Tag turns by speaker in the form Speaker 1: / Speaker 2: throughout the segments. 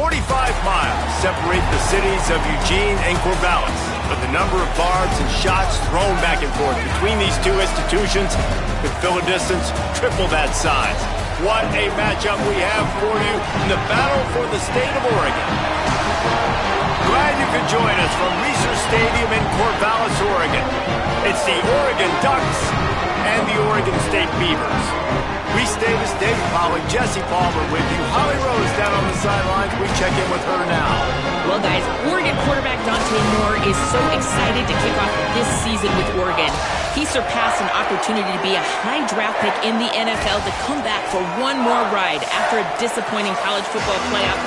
Speaker 1: 45 miles separate the cities of Eugene and Corvallis, but the number of barbs and shots thrown back and forth between these two institutions could fill a distance triple that size. What a matchup we have for you in the battle for the state of Oregon. Glad you could join us from Reser Stadium in Corvallis, Oregon. It's the Oregon Ducks and the Oregon State Beavers. Reese Davis, David Pollock, Jesse Palmer with you. Holly Rose down on the sidelines. We check in with her now.
Speaker 2: Well, guys, Oregon quarterback Dante Moore is so excited to kick off this season with Oregon. He surpassed an opportunity to be a high draft pick in the NFL to come back for one more ride after a disappointing college football playoff,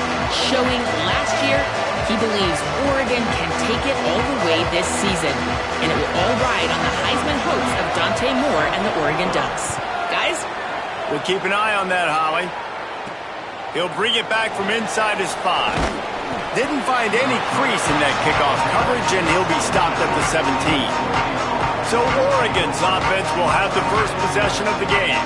Speaker 2: showing last year he believes Oregon can take it all the way this season. And it will all ride on the Heisman hopes of Dante Moore and the Oregon Ducks. Guys,
Speaker 1: we'll keep an eye on that, Holly. He'll bring it back from inside his 5. Didn't find any crease in that kickoff coverage, and he'll be stopped at the 17. So Oregon's offense will have the first possession of the game.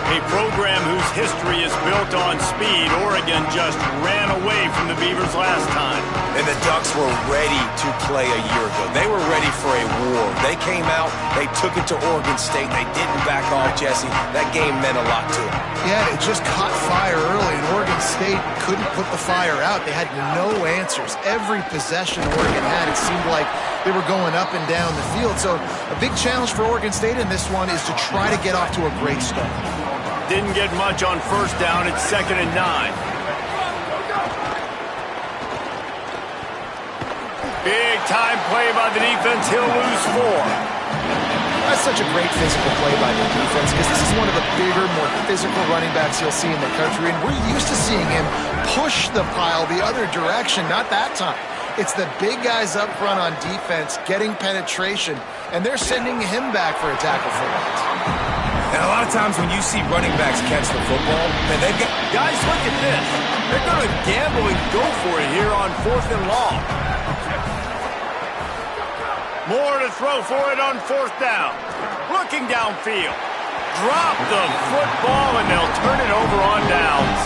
Speaker 1: A program whose history is built on speed. Oregon just ran away from the Beavers last time.
Speaker 3: And the Ducks were ready to play a year ago. They were ready for a war. They came out, they took it to Oregon State. They didn't back off, Jesse. That game meant a lot to them.
Speaker 4: Yeah, it just caught fire early, and Oregon State couldn't put the fire out. They had no answers. Every possession Oregon had, it seemed like they were going up and down the field. So a big challenge for Oregon State in this one is to try to get off to a great start.
Speaker 1: Didn't get much on first down. It's 2nd and 9. Big time play by the defense. He'll lose 4.
Speaker 4: That's such a great physical play by the defense because this is one of the bigger, more physical running backs you'll see in the country, and we're used to seeing him push the pile the other direction. Not that time. It's the big guys up front on defense getting penetration, and they're sending him back for a tackle for loss.
Speaker 3: And a lot of times when you see running backs catch the football, man, they've got...
Speaker 1: Guys, look at this. They're going to gamble and go for it here on 4th and long. More to throw for it on 4th down. Looking downfield. Drop the football, and they'll turn it over on downs.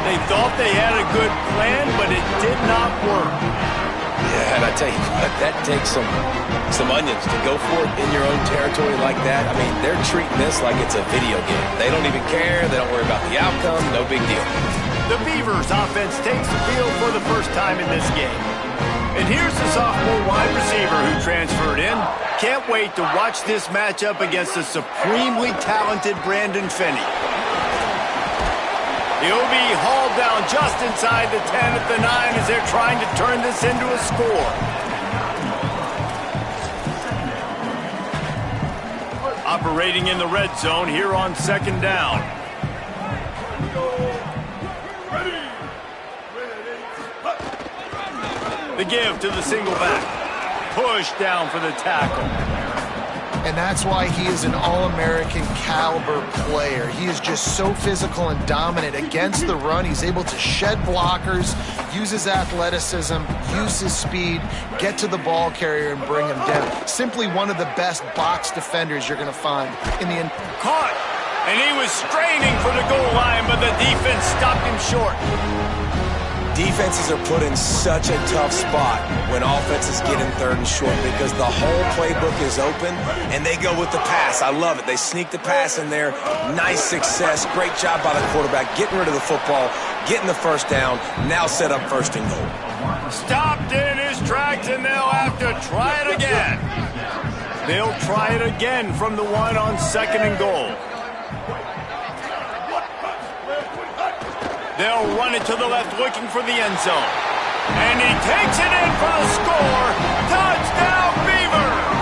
Speaker 1: They thought they had a good plan, but it did not work.
Speaker 3: Yeah, and I tell you what, that takes some onions to go for it in your own territory like that. I mean, they're treating this like it's a video game. They don't even care. They don't worry about the outcome. No big deal.
Speaker 1: The Beavers offense takes the field for the first time in this game. And here's the sophomore wide receiver who transferred in. Can't wait to watch this matchup against the supremely talented Brandon Finney. He'll be hauled down just inside the 10 at the 9 as they're trying to turn this into a score. Operating in the red zone here on 2nd down. The give to the single back. Push down for the tackle.
Speaker 4: And that's why he is an All-American caliber player. He is just so physical and dominant against the run. He's able to shed blockers, use his athleticism, use his speed, get to the ball carrier and bring him down. Simply one of the best box defenders you're going to find in the...
Speaker 1: Caught! And he was straining for the goal line, but the defense stopped him short.
Speaker 3: Defenses are put in such a tough spot when offenses get in 3rd and short because the whole playbook is open and they go with the pass. I love it. They sneak the pass in there. Nice success. Great job by the quarterback getting rid of the football, getting the first down, now set up 1st and goal.
Speaker 1: Stopped in his tracks, and they'll have to try it again. They'll try it again from the 1 on 2nd and goal. They'll run it to the left, looking for the end zone. And he takes it in for the score. Touchdown, Beavers!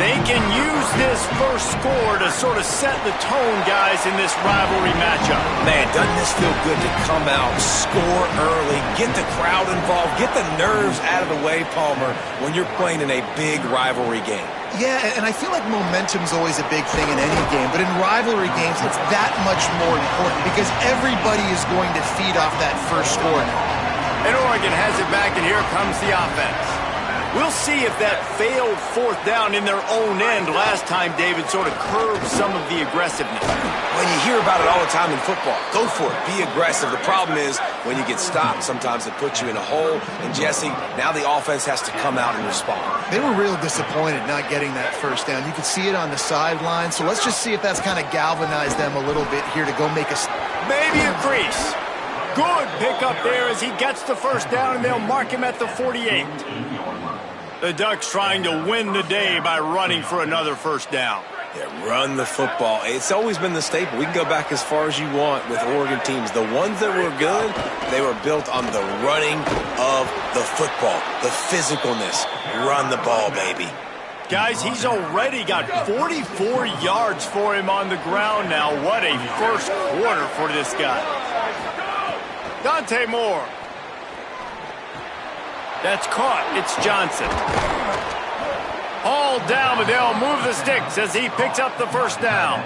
Speaker 1: They can use this first score to sort of set the tone, guys, in this rivalry matchup.
Speaker 3: Man, doesn't this feel good to come out, score early, get the crowd involved, get the nerves out of the way, Palmer, when you're playing in a big rivalry game?
Speaker 4: Yeah, and I feel like momentum's always a big thing in any game, but in rivalry games, it's that much more important because everybody is going to feed off that first score now.
Speaker 1: And Oregon has it back, and here comes the offense. We'll see if that failed fourth down in their own end last time, David, sort of curbed some of the aggressiveness.
Speaker 3: Well, you hear about it all the time in football. Go for it. Be aggressive. The problem is when you get stopped, sometimes it puts you in a hole. And, Jesse, now the offense has to come out and respond.
Speaker 4: They were real disappointed not getting that first down. You could see it on the sideline. So let's just see if that's kind of galvanized them a little bit here to go make a...
Speaker 1: Maybe a crease. Good pickup there as he gets the first down, and they'll mark him at the 48. The Ducks trying to win the day by running for another first down.
Speaker 3: Yeah, run the football. It's always been the staple. We can go back as far as you want with Oregon teams. The ones that were good, they were built on the running of the football, the physicalness. Run the ball, baby.
Speaker 1: Guys, he's already got 44 yards for him on the ground now. What a first quarter for this guy. Dante Moore. That's caught. It's Johnson. Hauled down, but they'll move the sticks as he picks up the first down.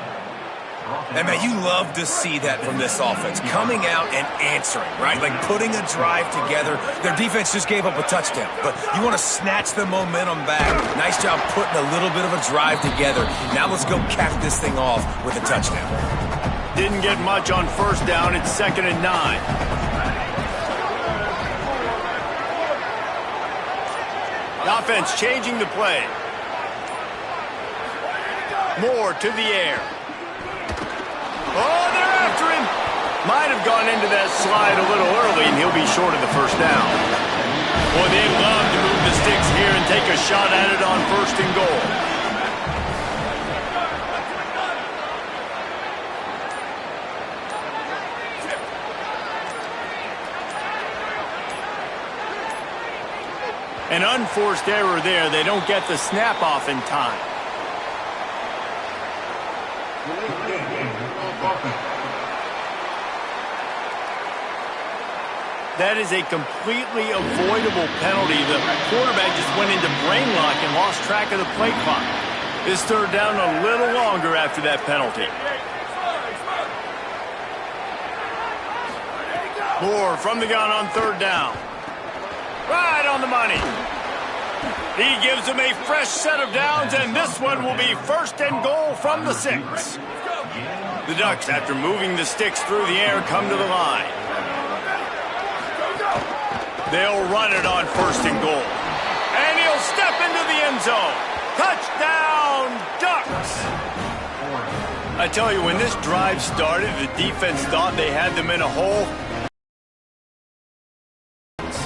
Speaker 3: And, man, you love to see that from this offense. Coming out and answering, right? Like putting a drive together. Their defense just gave up a touchdown, but you want to snatch the momentum back. Nice job putting a little bit of a drive together. Now let's go cap this thing off with a touchdown.
Speaker 1: Didn't get much on first down. It's 2nd and 9. The offense changing the play. Moore to the air. Oh, they're after him. Might have gone into that slide a little early, and he'll be short of the first down. Boy, they'd love to move the sticks here and take a shot at it on 1st and goal. An unforced error there. They don't get the snap off in time. That is a completely avoidable penalty. The quarterback just went into brain lock and lost track of the play clock. This third down a little longer after that penalty. Moore from the gun on 3rd down. Right on the money. He gives them a fresh set of downs, and this one will be 1st and goal from the 6. The Ducks, after moving the sticks through the air, come to the line. They'll run it on 1st and goal. And he'll step into the end zone. Touchdown, Ducks! I tell you, when this drive started, the defense thought they had them in a hole.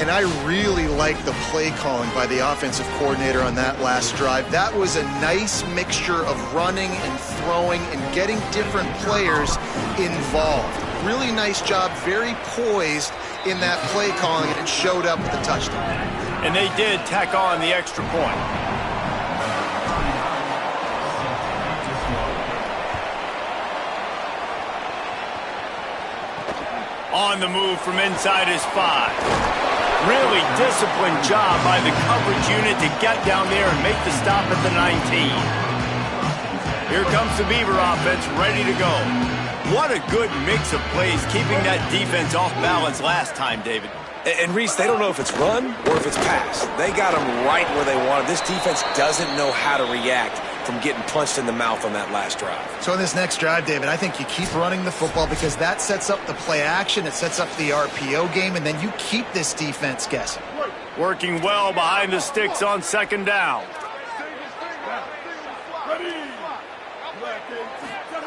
Speaker 4: And I really like the play calling by the offensive coordinator on that last drive. That was a nice mixture of running and throwing and getting different players involved. Really nice job, very poised in that play calling, and it showed up with the touchdown.
Speaker 1: And they did tack on the extra point. On the move from inside his 5. Really disciplined job by the coverage unit to get down there and make the stop at the 19. Here comes the Beaver offense ready to go. What a good mix of plays, keeping that defense off balance last time, David.
Speaker 3: And Reese, they don't know if it's run or if it's pass. They got them right where they want it. This defense doesn't know how to react from getting punched in the mouth on that last drive.
Speaker 4: So in this next drive, David, I think you keep running the football because that sets up the play action, it sets up the RPO game, and then you keep this defense guessing.
Speaker 1: Working well behind the sticks on 2nd down.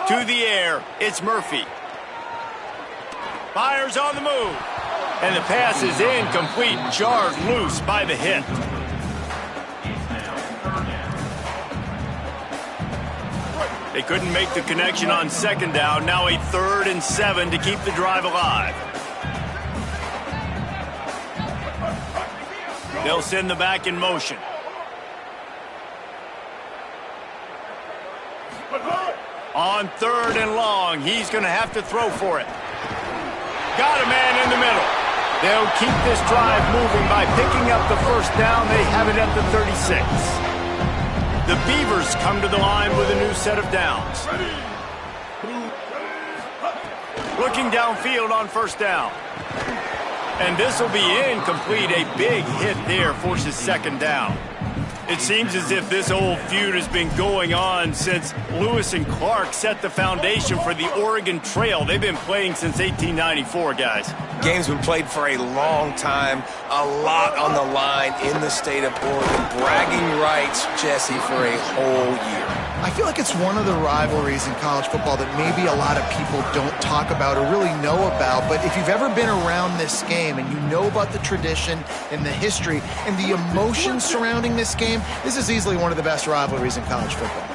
Speaker 1: To the air, it's Murphy. Fires on the move. And the pass is incomplete, jarred loose by the hit. They couldn't make the connection on 2nd down. Now a 3rd and 7 to keep the drive alive. They'll send the back in motion. On 3rd and long, he's going to have to throw for it. Got a man in the middle. They'll keep this drive moving by picking up the first down. They have it at the 36. The Beavers come to the line with a new set of downs. Looking downfield on 1st down. And this will be incomplete. A big hit there forces second down. It seems as if this old feud has been going on since Lewis and Clark set the foundation for the Oregon Trail. They've been playing since 1894, guys.
Speaker 3: Game's been played for a long time, a lot on the line in the state of Oregon. Bragging rights, Jesse, for a whole year.
Speaker 4: I feel like it's one of the rivalries in college football that maybe a lot of people don't talk about or really know about. But if you've ever been around this game and you know about the tradition and the history and the emotions surrounding this game, this is easily one of the best rivalries in college football.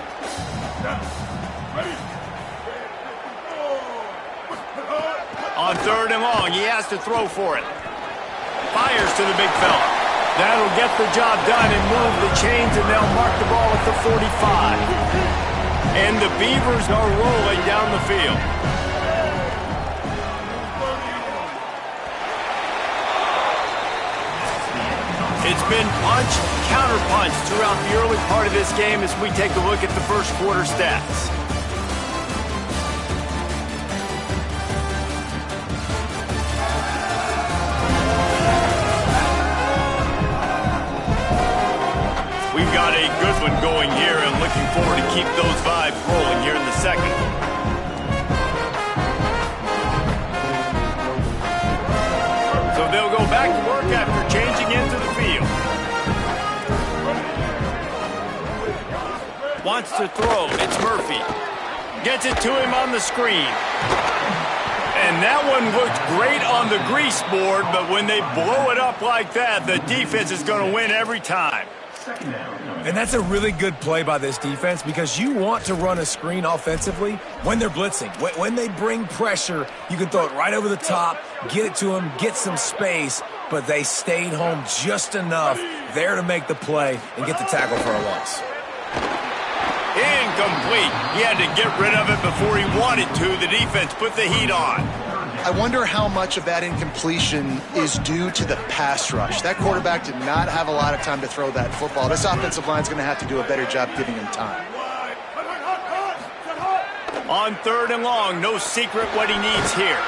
Speaker 1: On third and long, he has to throw for it. Fires to the big fella. That'll get the job done and move the chains, and they'll mark the ball at the 45. And the Beavers are rolling down the field. It's been punch, counter-punch throughout the early part of this game as we take a look at the first quarter stats. We've got a good one going here and looking forward to keep those vibes rolling here in the second. So they'll go back to work after changing into the field. Wants to throw. It's Murphy. Gets it to him on the screen. And that one looked great on the grease board, but when they blow it up like that, the defense is going to win every time.
Speaker 3: And that's a really good play by this defense because you want to run a screen offensively when they're blitzing. When they bring pressure, you can throw it right over the top, get it to them, get some space, but they stayed home just enough there to make the play and get the tackle for a loss.
Speaker 1: Incomplete. He had to get rid of it before he wanted to. The defense put the heat on.
Speaker 4: I wonder how much of that incompletion is due to the pass rush. That quarterback did not have a lot of time to throw that football. This offensive line is going to have to do a better job giving him time.
Speaker 1: On third and long, no secret what he needs here.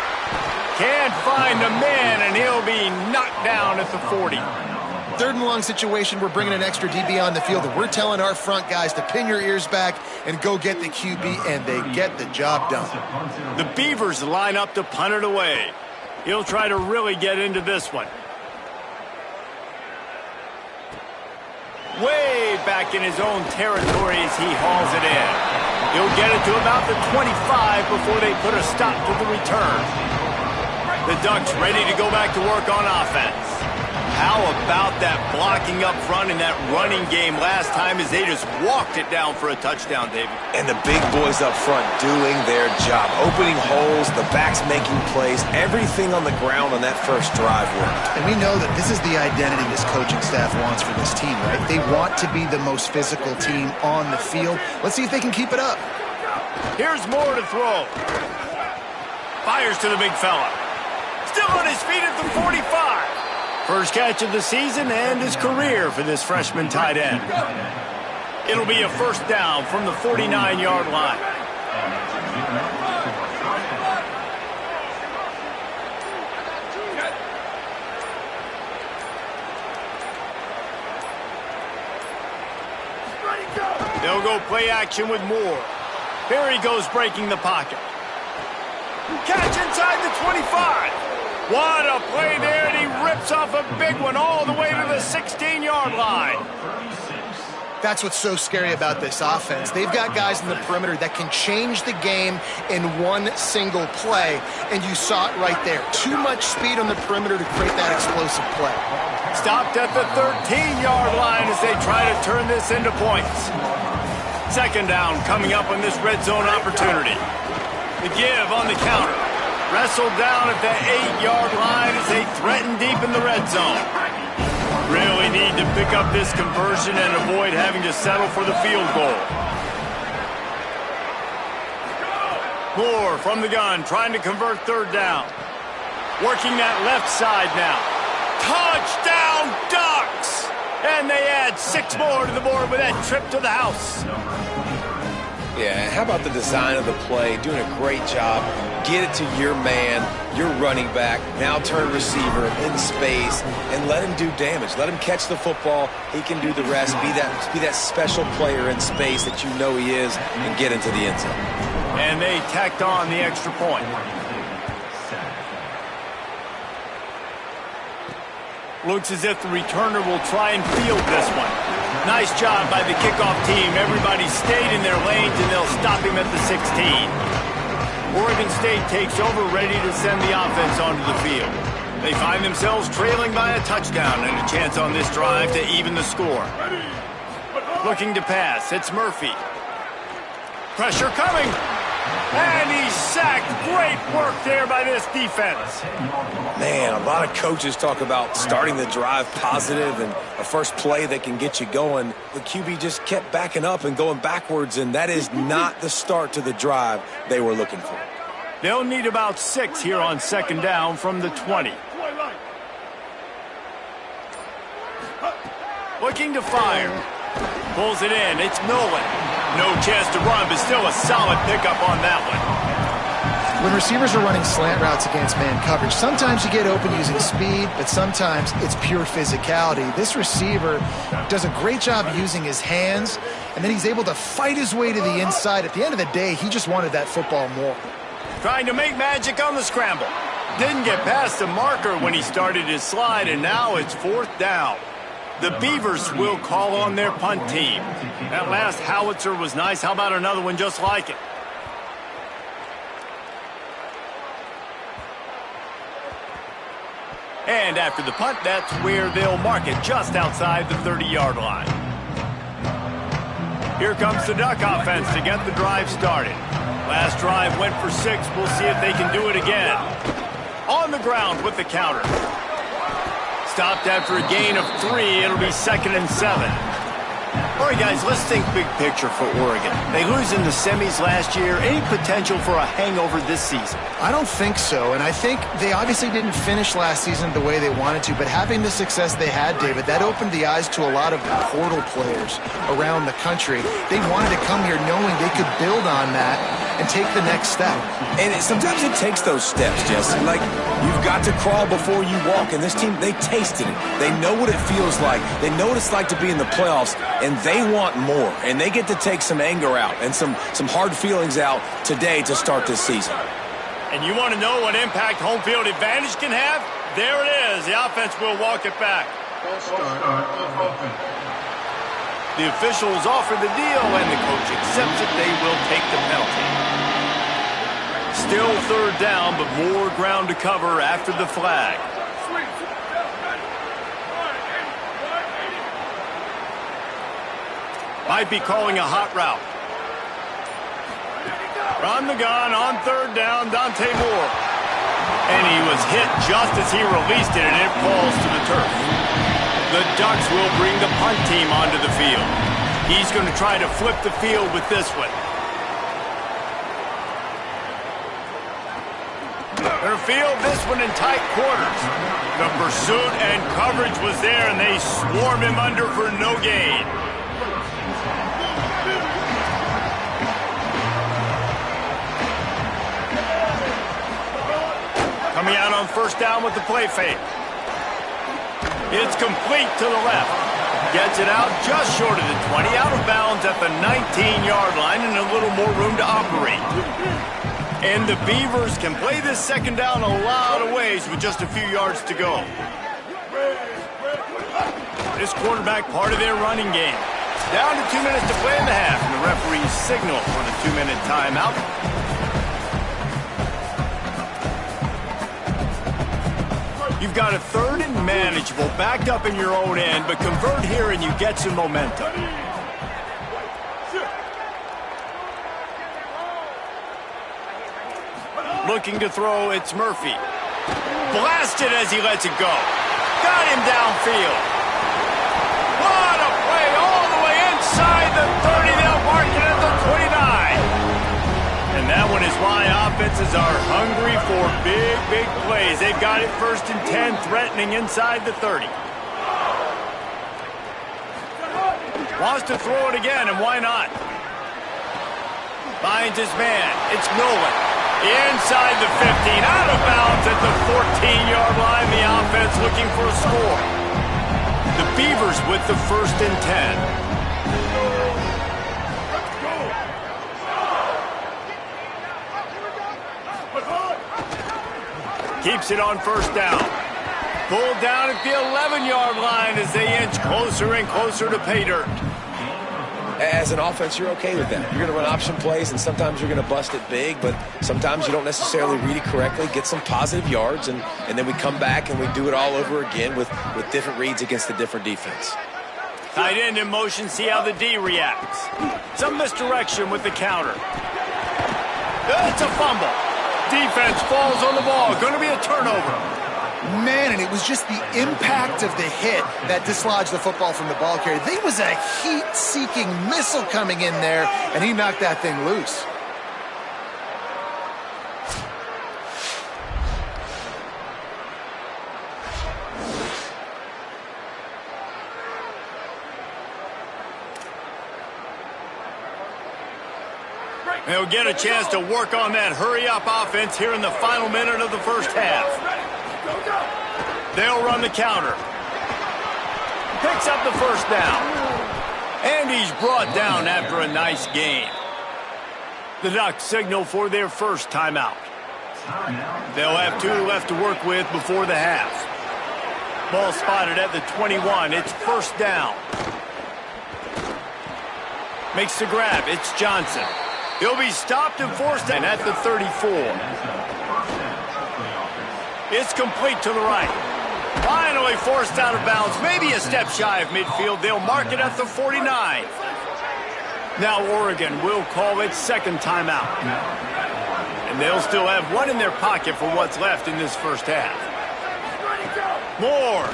Speaker 1: Can't find a man, and he'll be knocked down at the 40.
Speaker 4: Third and long situation, we're bringing an extra DB on the field, and we're telling our front guys to pin your ears back and go get the QB, and they get the job done.
Speaker 1: The Beavers line up to punt it away. He'll try to really get into this one. Way back in his own territory as he hauls it in. He'll get it to about the 25 before they put a stop to the return. The Ducks ready to go back to work on offense. How about that blocking up front in that running game last time as they just walked it down for a touchdown, David?
Speaker 3: And the big boys up front doing their job. Opening holes, the backs making plays, everything on the ground on that first drive worked.
Speaker 4: And we know that this is the identity this coaching staff wants for this team, right? They want to be the most physical team on the field. Let's see if they can keep it up.
Speaker 1: Here's more to throw. Fires to the big fella. Still on his feet at the 45. First catch of the season and his career for this freshman tight end. It'll be a first down from the 49-yard line. They'll go play action with Moore. Here he goes breaking the pocket. Catch inside the 25. What a play there, and he rips off a big one all the way to the 16-yard line.
Speaker 4: That's what's so scary about this offense. They've got guys in the perimeter that can change the game in one single play, and you saw it right there. Too much speed on the perimeter to create that explosive play.
Speaker 1: Stopped at the 13-yard line as they try to turn this into points. Second down coming up on this red zone opportunity. The give on the counter. Wrestled down at the 8-yard line as they threaten deep in the red zone. Really need to pick up this conversion and avoid having to settle for the field goal. Moore from the gun, trying to convert third down. Working that left side now. Touchdown Ducks! And they add 6 more to the board with that trip to the house.
Speaker 3: Yeah, how about the design of the play? Doing a great job get it to your man, your running back, now turn receiver in space, and let him do damage. Let him catch the football. He can do the rest. Be that special player in space that you know he is, and get into the end zone.
Speaker 1: And they tacked on the extra point. Looks as if the returner will try and field this one. Nice job by the kickoff team. Everybody stayed in their lanes, and they'll stop him at the 16. Oregon State takes over, ready to send the offense onto the field. They find themselves trailing by a touchdown and a chance on this drive to even the score. Looking to pass, it's Murphy. Pressure coming. And he's sacked. Great work there by this defense.
Speaker 3: Man, a lot of coaches talk about starting the drive positive and a first play that can get you going. The QB just kept backing up and going backwards, and that is not the start to the drive they were looking for.
Speaker 1: They'll need about 6 here on second down from the 20. Looking to fire. Pulls it in. It's Nolan. No chance to run, but still a solid pickup on that one.
Speaker 4: When receivers are running slant routes against man coverage, sometimes you get open using speed, but sometimes it's pure physicality. This receiver does a great job using his hands, and then he's able to fight his way to the inside. At the end of the day, he just wanted that football more.
Speaker 1: Trying to make magic on the scramble. Didn't get past the marker when he started his slide, and now it's 4th down. The Beavers will call on their punt team. That last howitzer was nice. How about another one just like it? And after the punt, that's where they'll mark it, just outside the 30-yard line. Here comes the Duck offense to get the drive started. Last drive went for 6. We'll see if they can do it again. On the ground with the counter. Stopped after a gain of 3. It'll be 2nd and 7. All right, guys, let's think big picture for Oregon. They lose in the semis last year. Any potential for a hangover this season?
Speaker 4: I don't think so, and I think they obviously didn't finish last season the way they wanted to, but having the success they had, David, that opened the eyes to a lot of portal players around the country. They wanted to come here knowing they could build on that and take the next step.
Speaker 3: And sometimes it takes those steps, Jesse. Like, you've got to crawl before you walk, and this team, they tasted it. They know what it feels like. They know what it's like to be in the playoffs, and they want more. And they get to take some anger out and some hard feelings out today to start this season.
Speaker 1: And you want to know what impact home field advantage can have? There it is. The offense will walk it back. The officials offer the deal, and the coach accepts it. They will take the penalty. Still 3rd down, but more ground to cover after the flag. Might be calling a hot route. Run the gun on 3rd down, Dante Moore. And he was hit just as he released it, and it falls to the turf. The Ducks will bring the punt team onto the field. He's going to try to flip the field with this one. They'll field this one in tight quarters. The pursuit and coverage was there, and they swarm him under for no gain. Coming out on 1st down with the play fake. It's complete to the left. Gets it out just short of the 20, out of bounds at the 19-yard line, and a little more room to operate. And the Beavers can play this 2nd down a lot of ways with just a few yards to go. This quarterback part of their running game. Down to 2 minutes to play in the half, and the referees signal for the 2-minute timeout. You've got a 3rd and manageable, backed up in your own end, but convert here and you get some momentum. Looking to throw, it's Murphy. Blasted as he lets it go. Got him downfield. What a play all the way inside the 30. They'll mark it at the 29. And that one is why offenses are hungry for big, big plays. They've got it 1st and 10, threatening inside the 30. Wants to throw it again, and why not? Finds his man. It's Nolan. Inside the 15, out of bounds at the 14-yard line. The offense looking for a score. The Beavers with the 1st and 10. Keeps it on 1st down. Pulled down at the 11-yard line as they inch closer and closer to pay dirt.
Speaker 3: As an offense, you're okay with that. You're going to run option plays, and sometimes you're going to bust it big, but sometimes you don't necessarily read it correctly, get some positive yards, and then we come back and we do it all over again with different reads against a different defense.
Speaker 1: Tight end in motion, see how the D reacts. Some misdirection with the counter. It's a fumble. Defense falls on the ball. Going to be a turnover.
Speaker 4: Man, and it was just the impact of the hit that dislodged the football from the ball carrier. There was a heat-seeking missile coming in there, and he knocked that thing loose.
Speaker 1: They'll get a chance to work on that hurry-up offense here in the final minute of the 1st half. They'll run the counter. Picks up the 1st down. And he's brought down after a nice gain. The Ducks signal for their 1st timeout. They'll have 2 left to work with before the half. Ball spotted at the 21. It's 1st down. Makes the grab. It's Johnson. He'll be stopped and forced in at the 34. It's complete to the right. Finally forced out of bounds. Maybe a step shy of midfield. They'll mark it at the 49. Now Oregon will call its 2nd timeout. And they'll still have 1 in their pocket for what's left in this 1st half. Moore.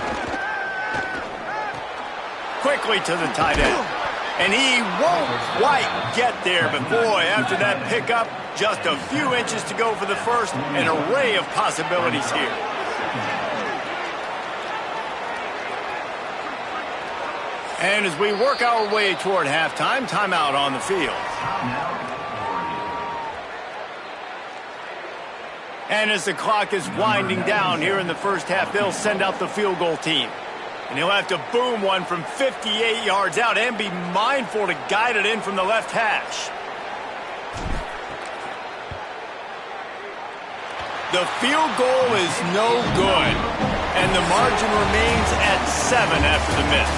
Speaker 1: Quickly to the tight end. And he won't quite get there, but boy, after that pickup, just a few inches to go for the 1st, an array of possibilities here. And as we work our way toward halftime, timeout on the field. And as the clock is winding down here in the 1st half, they'll send out the field goal team. And he'll have to boom one from 58 yards out and be mindful to guide it in from the left hash. The field goal is no good, and the margin remains at 7 after the miss.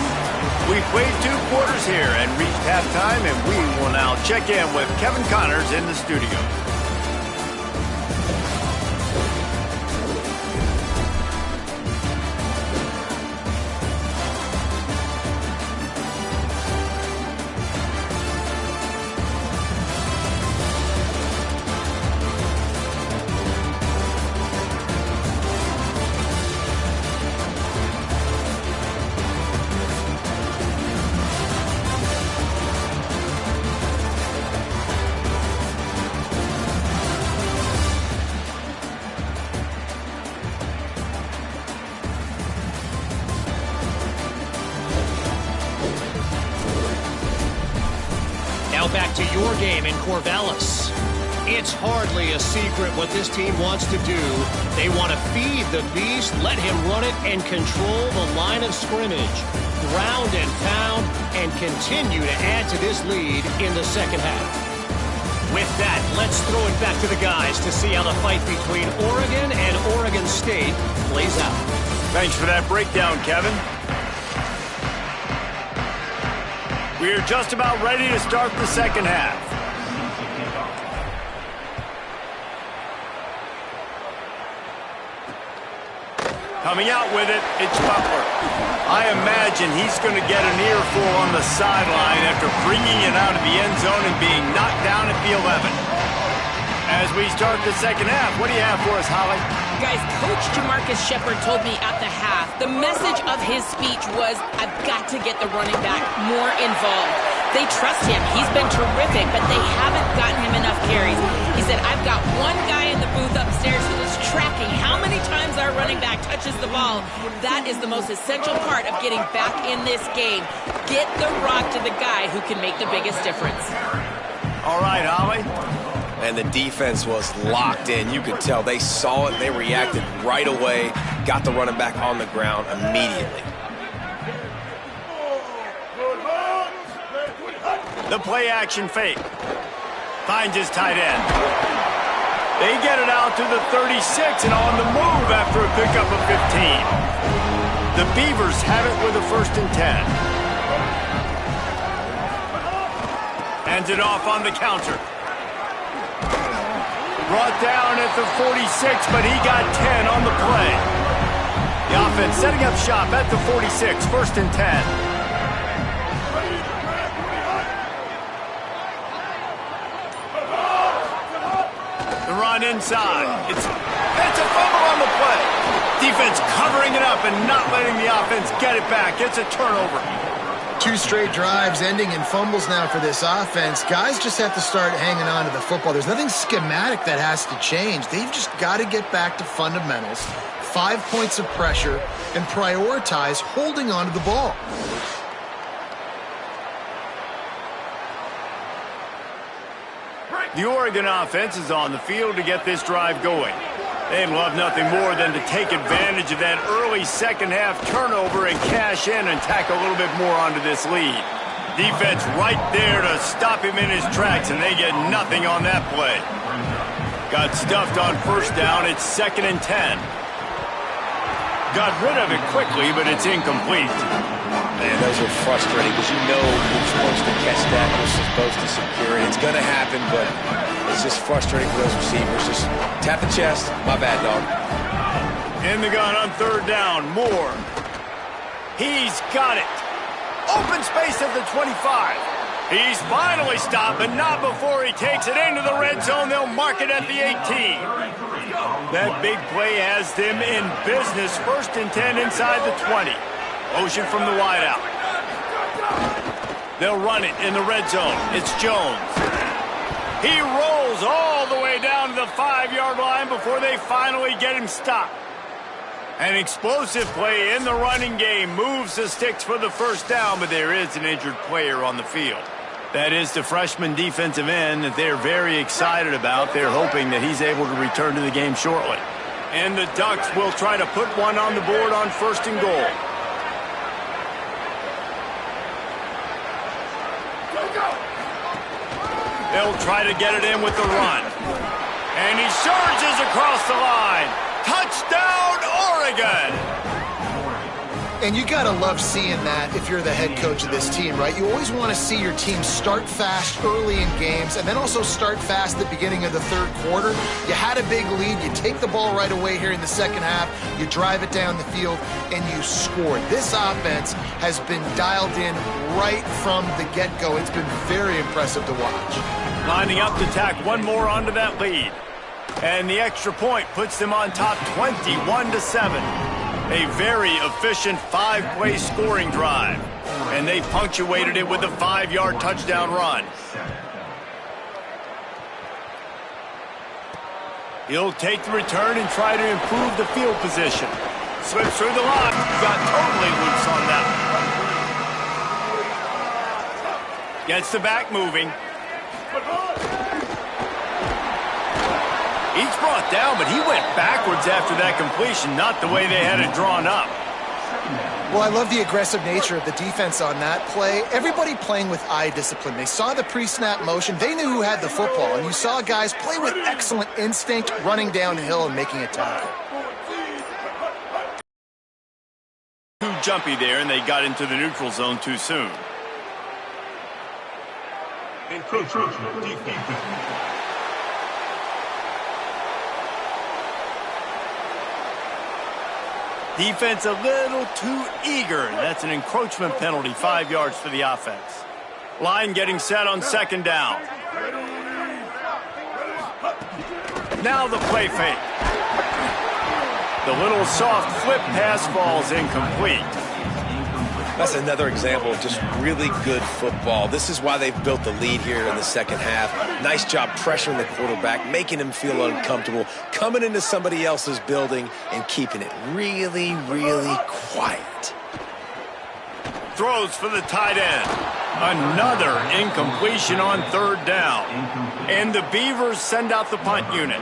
Speaker 1: We've played 2 quarters here and reached halftime, and we will now check in with Kevin Connors in the studio.
Speaker 5: Back to your game in Corvallis. It's hardly a secret what this team wants to do. They want to feed the beast, let him run it, and control the line of scrimmage. Ground and pound, and continue to add to this lead in the 2nd half. With that, let's throw it back to the guys to see how the fight between Oregon and Oregon State plays out.
Speaker 1: Thanks for that breakdown, Kevin. We're just about ready to start the 2nd half. Coming out with it, it's Butler. I imagine he's going to get an earful on the sideline after bringing it out of the end zone and being knocked down at the 11. As we start the 2nd half, what do you have for us, Holly?
Speaker 2: Guys, Coach Jamarcus Shepard told me at the half, the message of his speech was, I've got to get the running back more involved. They trust him. He's been terrific, but they haven't gotten him enough carries. He said, I've got one guy in the booth upstairs who is tracking how many times our running back touches the ball. That is the most essential part of getting back in this game. Get the rock to the guy who can make the biggest difference.
Speaker 1: All right, Holly.
Speaker 3: And the defense was locked in. You could tell they saw it. They reacted right away. Got the running back on the ground immediately.
Speaker 1: The play action fake. Finds his tight end. They get it out to the 36 and on the move after a pickup of 15. The Beavers have it with a 1st and 10. Hands it off on the counter. Brought down at the 46, but he got 10 on the play. The offense setting up shop at the 46, 1st and 10. The run inside. It's a fumble on the play. Defense covering it up and not letting the offense get it back. It's a turnover.
Speaker 4: 2 straight drives ending in fumbles now for this offense. Guys just have to start hanging on to the football. There's nothing schematic that has to change. They've just got to get back to fundamentals, 5 points of pressure, and prioritize holding on to the ball.
Speaker 1: The Oregon offense is on the field to get this drive going. They'd love nothing more than to take advantage of that early second-half turnover and cash in and tack a little bit more onto this lead. Defense right there to stop him in his tracks, and they get nothing on that play. Got stuffed on 1st down. It's 2nd and 10. Got rid of it quickly, but it's incomplete.
Speaker 3: Man, those are frustrating because you know you're supposed to catch that, you're supposed to secure it. It's going to happen, but it's just frustrating for those receivers. Just tap the chest. My bad, dog.
Speaker 1: In the gun on 3rd down. Moore. He's got it. Open space at the 25. He's finally stopped, but not before he takes it into the red zone. They'll mark it at the 18. That big play has them in business. 1st and 10 inside the 20. Motion from the wideout. They'll run it in the red zone. It's Jones. He rolls all the way down to the 5-yard line before they finally get him stopped. An explosive play in the running game moves the sticks for the 1st down, but there is an injured player on the field. That is the freshman defensive end that they're very excited about. They're hoping that he's able to return to the game shortly. And the Ducks will try to put one on the board on 1st and goal. They'll try to get it in with the run. And he surges across the line. Touchdown, Oregon!
Speaker 4: And you got to love seeing that if you're the head coach of this team, right? You always want to see your team start fast early in games and then also start fast at the beginning of the 3rd quarter. You had a big lead. You take the ball right away here in the 2nd half. You drive it down the field, and you scored. This offense has been dialed in right from the get-go. It's been very impressive to watch.
Speaker 1: Lining up to tack one more onto that lead. And the extra point puts them on top 21-7. A very efficient 5-play scoring drive. And they punctuated it with a 5-yard touchdown run. He'll take the return and try to improve the field position. Slips through the line. Got totally loose on that one. Gets the back moving. He's brought down, but he went backwards after that completion, not the way they had it drawn up.
Speaker 4: Well, I love the aggressive nature of the defense on that play. Everybody playing with eye discipline. They saw the pre-snap motion. They knew who had the football, and you saw guys play with excellent instinct, running downhill and making a tackle.
Speaker 1: Too jumpy there, and they got into the neutral zone too soon. Defense a little too eager. That's an encroachment penalty, 5 yards for the offense. Line getting set on 2nd down. Now the play fake. The little soft flip pass falls incomplete.
Speaker 3: That's another example of just really good football. This is why they've built the lead here in the 2nd half. Nice job pressuring the quarterback, making him feel uncomfortable, coming into somebody else's building and keeping it really, really quiet.
Speaker 1: Throws for the tight end. Another incompletion on third down. And the Beavers send out the punt unit.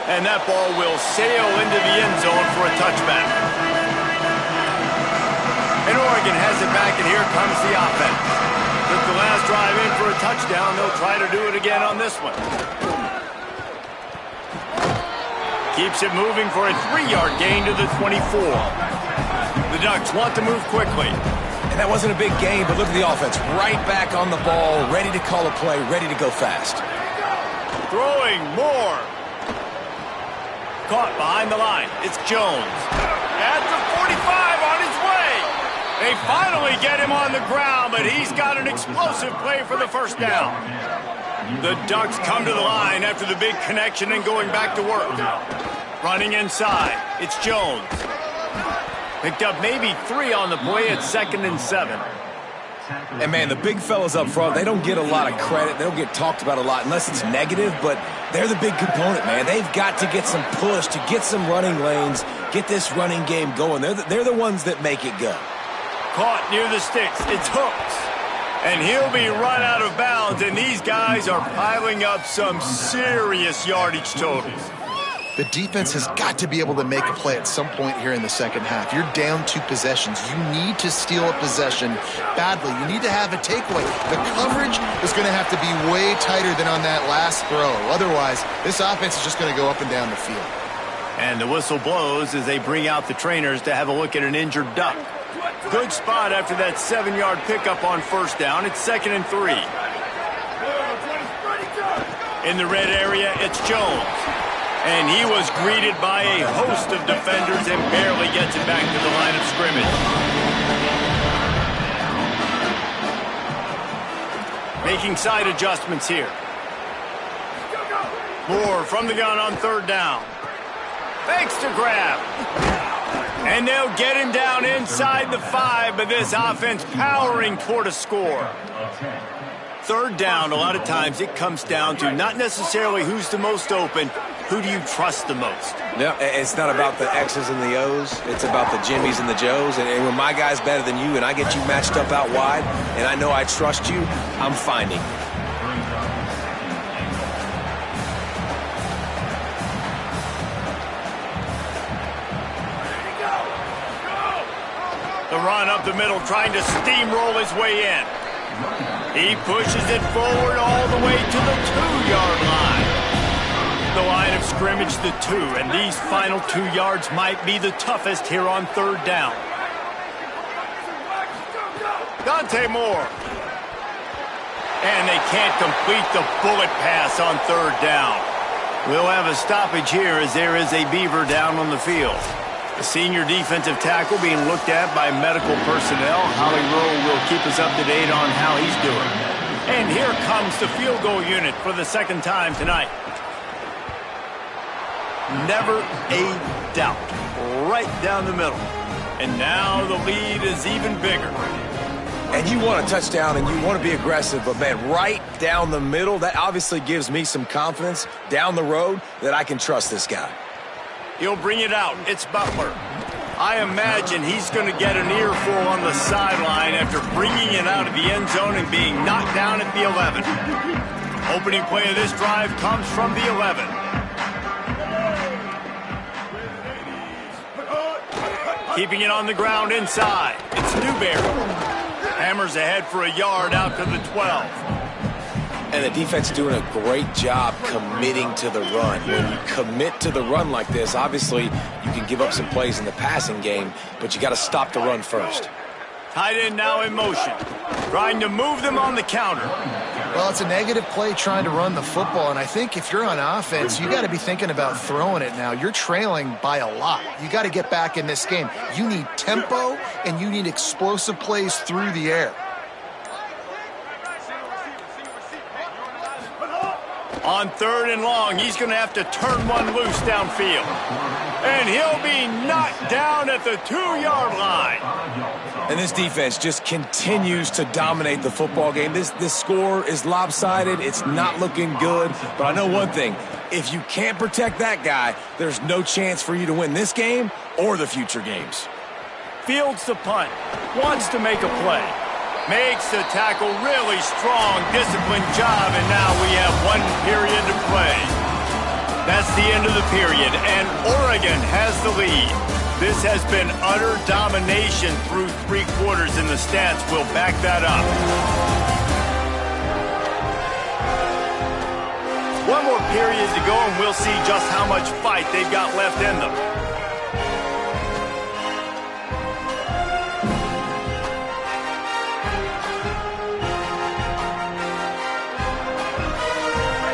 Speaker 1: And that ball will sail into the end zone for a touchback. And Oregon has it back, and here comes the offense. Took the last drive in for a touchdown. They'll try to do it again on this one. Keeps it moving for a 3-yard gain to the 24. The Ducks want to move quickly.
Speaker 3: And that wasn't a big gain, but look at the offense. Right back on the ball, ready to call a play, ready to go fast.
Speaker 1: Throwing more. Caught behind the line. It's Jones. At the 45 on his way. They finally get him on the ground, but he's got an explosive play for the first down. The Ducks come to the line after the big connection and going back to work. Running inside. It's Jones. Picked up maybe 3 on the play at 2nd and 7.
Speaker 3: And, man, the big fellas up front, they don't get a lot of credit. They don't get talked about a lot unless it's negative, but they're the big component, man. They've got to get some push, to get some running lanes, get this running game going. They're the ones that make it go.
Speaker 1: Caught near the sticks. It's Hooks. And he'll be run out of bounds, and these guys are piling up some serious yardage totals.
Speaker 4: The defense has got to be able to make a play at some point here in the second half. You're down 2 possessions. You need to steal a possession badly. You need to have a takeaway. The coverage is going to have to be way tighter than on that last throw. Otherwise, this offense is just going to go up and down the field.
Speaker 1: And the whistle blows as they bring out the trainers to have a look at an injured Duck. Good spot after that 7-yard pickup on first down. It's 2nd and 3. In the red area, it's Jones. And he was greeted by a host of defenders and barely gets it back to the line of scrimmage. Making side adjustments here. Moore from the gun on third down. Fakes to grab. And they'll get him down inside the 5, but this offense powering toward a score. Third down, a lot of times it comes down to not necessarily who's the most open, who do you trust the most?
Speaker 3: No, it's not about the X's and the O's. It's about the Jimmys and the Joes. And when my guy's better than you and I get you matched up out wide and I know I trust you, I'm finding.
Speaker 1: The run up the middle, trying to steamroll his way in. He pushes it forward all the way to the 2-yard line. The line of scrimmage, the 2, and these final 2 yards might be the toughest here on third down. Dante Moore. And they can't complete the bullet pass on third down. We'll have a stoppage here as there is a Beaver down on the field. The senior defensive tackle being looked at by medical personnel. Holly Rowe will keep us up to date on how he's doing. And here comes the field goal unit for the second time tonight. Never a doubt. Right down the middle. And now the lead is even bigger.
Speaker 3: And you want a touchdown and you want to be aggressive, but, man, right down the middle, that obviously gives me some confidence down the road that I can trust this guy.
Speaker 1: He'll bring it out. It's Butler. I imagine he's going to get an earful on the sideline after bringing it out of the end zone and being knocked down at the 11. Opening play of this drive comes from the 11. Keeping it on the ground inside. It's Newberry. Hammers ahead for a yard out to the 12.
Speaker 3: And the defense doing a great job committing to the run. When you commit to the run like this, obviously you can give up some plays in the passing game, but you got to stop the run first.
Speaker 1: Tight end now in motion, trying to move them on the counter.
Speaker 4: Well, it's a negative play trying to run the football, and I think if you're on offense, you got to be thinking about throwing it now. You're trailing by a lot. You got to get back in this game. You need tempo, and you need explosive plays through the air. On third and long, he's going to have to turn one loose downfield.
Speaker 1: And he'll be knocked down at the 2-yard line.
Speaker 3: And this defense just continues to dominate the football game. This score is lopsided. It's not looking good. But I know one thing. If you can't protect that guy, there's no chance for you to win this game or the future games.
Speaker 1: Fields the punt. Wants to make a play. Makes the tackle really strong, disciplined job, and now we have 1 period to play. That's the end of the period, and Oregon has the lead. This has been utter domination through 3 quarters, and the stats will back that up. 1 more period to go, and we'll see just how much fight they've got left in them.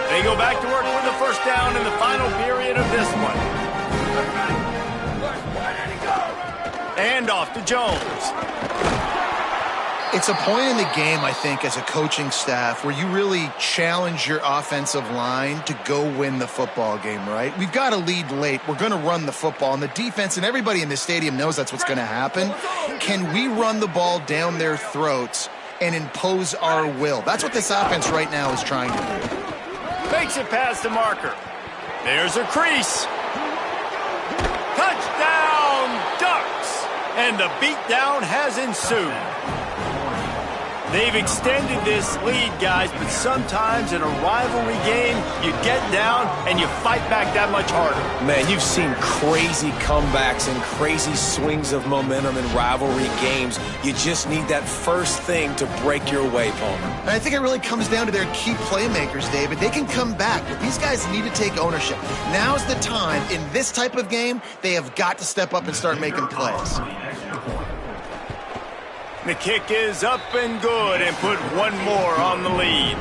Speaker 1: They go back to work with the first down in the final period of this one. And off to Jones.
Speaker 4: It's a point in the game, I think, as a coaching staff where you really challenge your offensive line to go win the football game, right? We've got to lead late. We're going to run the football. And the defense and everybody in this stadium knows that's what's going to happen. Can we run the ball down their throats and impose our will? That's what this offense right now is trying to do.
Speaker 1: Makes it past the marker. There's a crease. Touchdown, Ducks! And the beatdown has ensued. They've extended this lead, guys, but sometimes in a rivalry game, you get down and you fight back that much harder.
Speaker 3: Man, you've seen crazy comebacks and crazy swings of momentum in rivalry games. You just need that first thing to break your way, Palmer.
Speaker 4: And I think it really comes down to their key playmakers, David. They can come back, but these guys need to take ownership. Now's the time. In this type of game, they have got to step up and start making plays.
Speaker 1: The kick is up and good and put 1 more on the lead.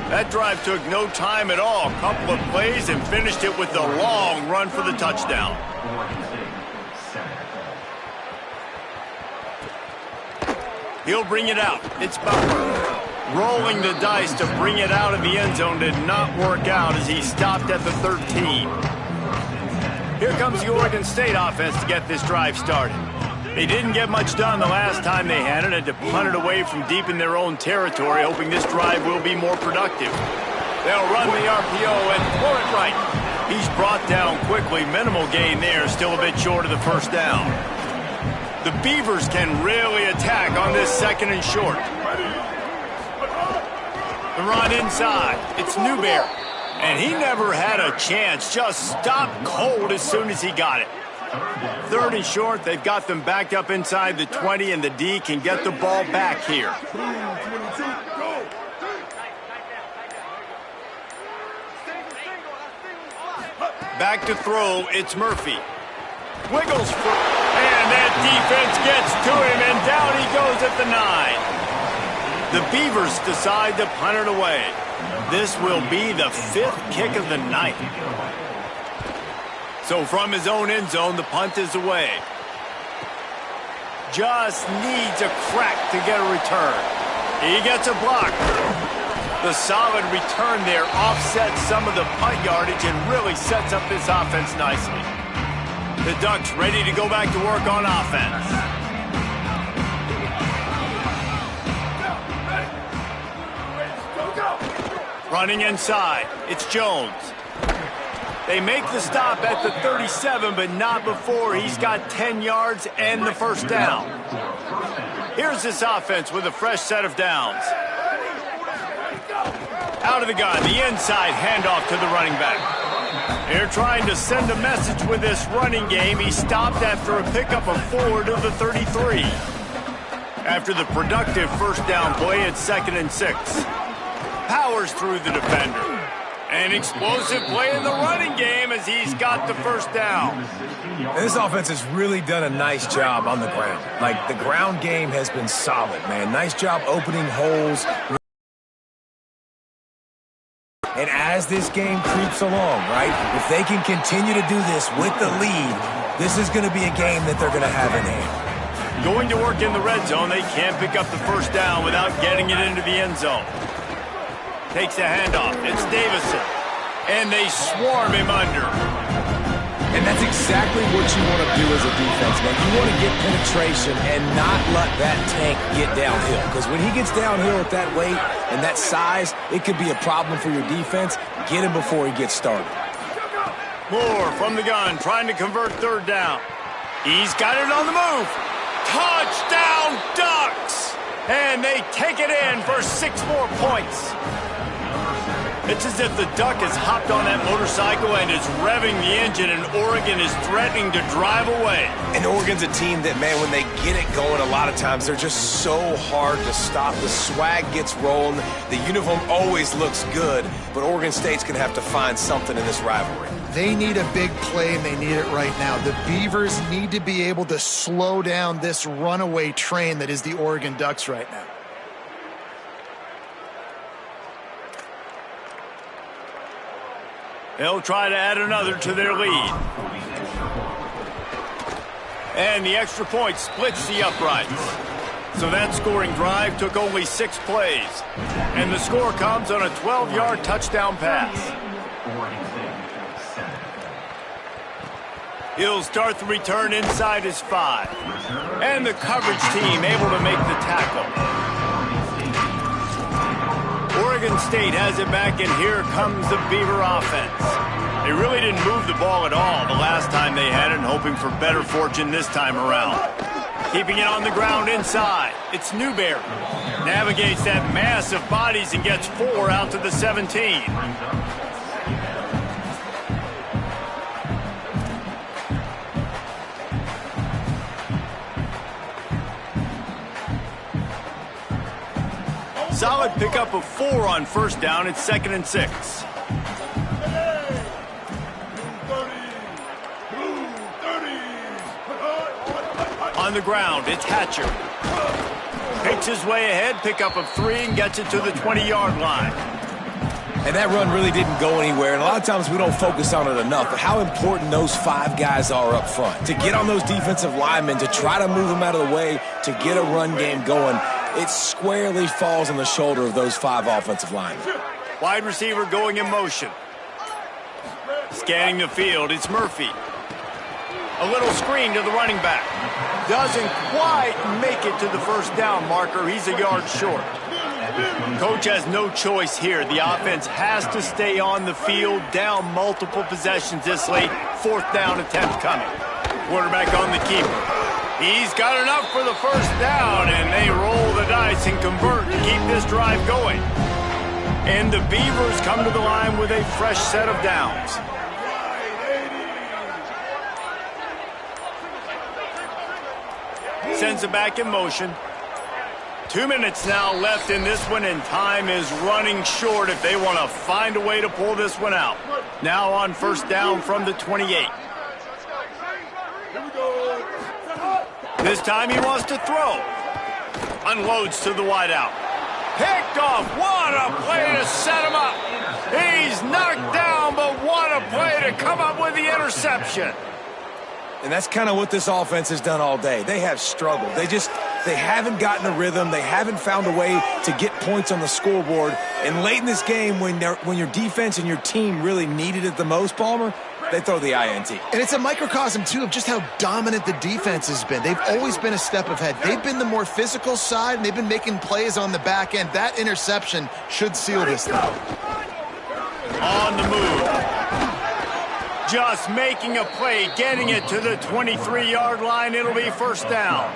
Speaker 1: That drive took no time at all. A couple of plays and finished it with a long run for the touchdown. He'll bring it out. It's Butler. Rolling the dice to bring it out of the end zone did not work out as he stopped at the 13. Here comes the Oregon State offense to get this drive started. They didn't get much done the last time they had it, and to punt it away from deep in their own territory, hoping this drive will be more productive. They'll run the RPO and throw it right. He's brought down quickly. Minimal gain there, still a bit short of the first down. The Beavers can really attack on this 2nd and short. The run inside. It's Newberry. And he never had a chance. Just stopped cold as soon as he got it. 3rd and short, they've got them backed up inside the 20, and the D can get the ball back here. Back to throw, it's Murphy. Wiggles for, and that defense gets to him, and down he goes at the 9. The Beavers decide to punt it away. This will be the 5th kick of the night. So from his own end zone, the punt is away. Just needs a crack to get a return. He gets a block. The solid return there offsets some of the punt yardage and really sets up this offense nicely. The Ducks ready to go back to work on offense. Running inside, it's Jones. They make the stop at the 37, but not before he's got 10 yards and the first down. Here's this offense with a fresh set of downs. Out of the gun, the inside handoff to the running back. They're trying to send a message with this running game. He stopped after a pickup of 4 to the 33. After the productive first down play, it's 2nd and 6. Powers through the defender. An explosive play in the running game as he's got the first down.
Speaker 3: And this offense has really done a nice job on the ground. Like, the ground game has been solid, man. Nice job opening holes. And as this game creeps along, right, if they can continue to do this with the lead, this is going to be a game that they're going to have in hand.
Speaker 1: Going to work in the red zone, they can't pick up the first down without getting it into the end zone. Takes a handoff. It's Davison. And they swarm him under.
Speaker 3: And that's exactly what you want to do as a defense, man. You want to get penetration and not let that tank get downhill. Because when he gets downhill at that weight and that size, it could be a problem for your defense. Get him before he gets started.
Speaker 1: Moore from the gun, trying to convert third down. He's got it on the move. Touchdown, Ducks! And they take it in for 6 more points. It's as if the Duck has hopped on that motorcycle and is revving the engine, and Oregon is threatening to drive away.
Speaker 3: And Oregon's a team that, man, when they get it going, a lot of times they're just so hard to stop. The swag gets rolling. The uniform always looks good, but Oregon State's going to have to find something in this rivalry.
Speaker 4: They need a big play, and they need it right now. The Beavers need to be able to slow down this runaway train that is the Oregon Ducks right now.
Speaker 1: They'll try to add another to their lead. And the extra point splits the uprights. So that scoring drive took only 6 plays. And the score comes on a 12-yard touchdown pass. He'll start the return inside his 5. And the coverage team able to make the tackle. Oregon State has it back, and here comes the Beaver offense. They really didn't move the ball at all the last time they had it, and hoping for better fortune this time around. Keeping it on the ground inside. It's Newberry. Navigates that mass of bodies and gets 4 out to the 17. Solid pickup of 4 on first down. It's 2nd and 6. On the ground, it's Hatcher. Picks his way ahead, pickup of 3, and gets it to the 20-yard line.
Speaker 3: And that run really didn't go anywhere, and a lot of times we don't focus on it enough, but how important those 5 guys are up front. To get on those defensive linemen, to try to move them out of the way, to get a run game going, it squarely falls on the shoulder of those 5 offensive linemen.
Speaker 1: Wide receiver going in motion. Scanning the field, it's Murphy. A little screen to the running back. Doesn't quite make it to the first down marker. He's a yard short. Coach has no choice here. The offense has to stay on the field, down multiple possessions this late. 4th down attempt coming. Quarterback on the keeper. He's got enough for the first down, and they roll the dice and convert to keep this drive going. And the Beavers come to the line with a fresh set of downs. Sends it back in motion. 2 minutes now left in this one, and time is running short if they want to find a way to pull this one out. Now on first down from the 28. This time he wants to throw. Unloads to the wideout. Picked off. What a play to set him up. He's knocked down, but what a play to come up with the interception.
Speaker 3: And that's kind of what this offense has done all day. They have struggled. They haven't gotten a rhythm. They haven't found a way to get points on the scoreboard. And late in this game, when your defense and your team really needed it the most, Palmer, they throw the INT.
Speaker 4: And it's a microcosm, too, of just how dominant the defense has been. They've always been a step ahead. They've been the more physical side, and they've been making plays on the back end. That interception should seal this thing.
Speaker 1: On the move. Just making a play, getting it to the 23-yard line. It'll be first down.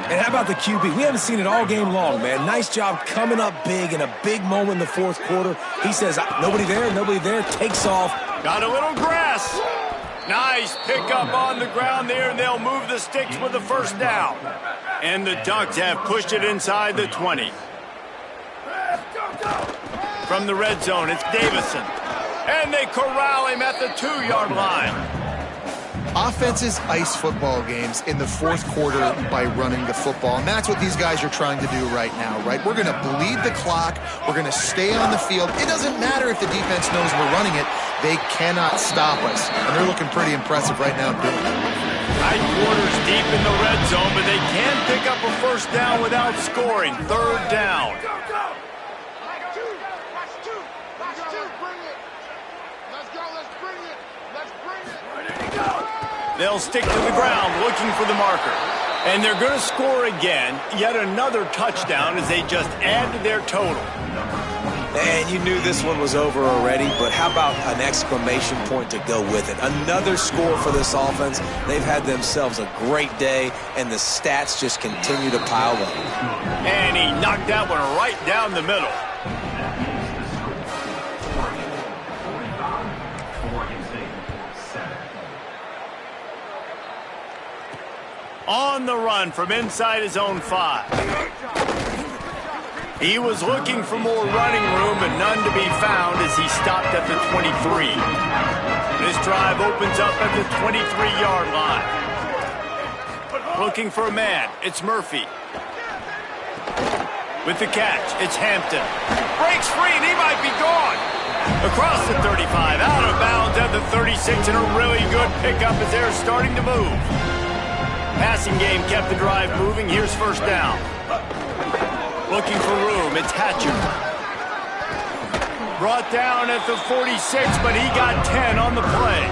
Speaker 3: And how about the QB? We haven't seen it all game long, man. Nice job coming up big in a big moment in the 4th quarter. He says, nobody there, takes off.
Speaker 1: Got a little grass. Nice pickup on the ground there, and they'll move the sticks with the first down. And the Ducks have pushed it inside the 20. From the red zone, it's Davison. And they corral him at the 2-yard line.
Speaker 4: Offenses ice football games in the 4th quarter by running the football, and that's what these guys are trying to do right now, right? We're going to bleed the clock. We're going to stay on the field. It doesn't matter if the defense knows we're running it. They cannot stop us, and they're looking pretty impressive right now doing it.
Speaker 1: Tight quarters deep in the red zone, but they can pick up a first down without scoring. 3rd down. They'll stick to the ground looking for the marker. And they're going to score again, yet another touchdown as they just add to their total.
Speaker 3: And you knew this one was over already, but how about an exclamation point to go with it? Another score for this offense. They've had themselves a great day, and the stats just continue to pile up.
Speaker 1: And he knocked that one right down the middle. On the run from inside his own 5. He was looking for more running room, but none to be found as he stopped at the 23. This drive opens up at the 23-yard line. Looking for a man, it's Murphy. With the catch, it's Hampton. Breaks free, and he might be gone. Across the 35, out of bounds at the 36, and a really good pickup as they're starting to move. Passing game kept the drive moving. Here's first down. Looking for room. It's Hatcher. Brought down at the 46, but he got 10 on the play.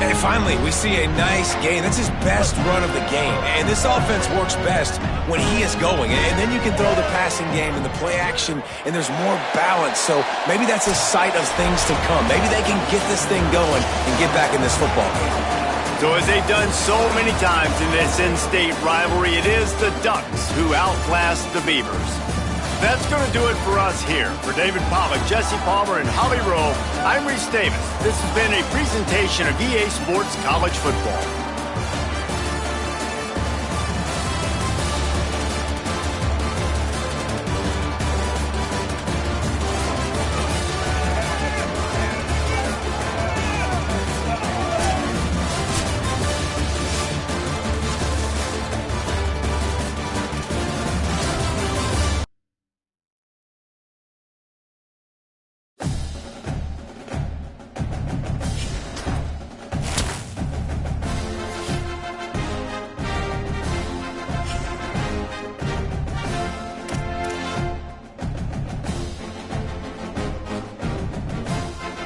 Speaker 3: And finally, we see a nice gain. That's his best run of the game. And this offense works best when he is going. And then you can throw the passing game and the play action, and there's more balance. So maybe that's a sight of things to come. Maybe they can get this thing going and get back in this football game.
Speaker 1: So as they've done so many times in this in-state rivalry, it is the Ducks who outlast the Beavers. That's going to do it for us here. For David Pollack, Jesse Palmer, and Holly Rowe, I'm Reese Davis. This has been a presentation of EA Sports College Football.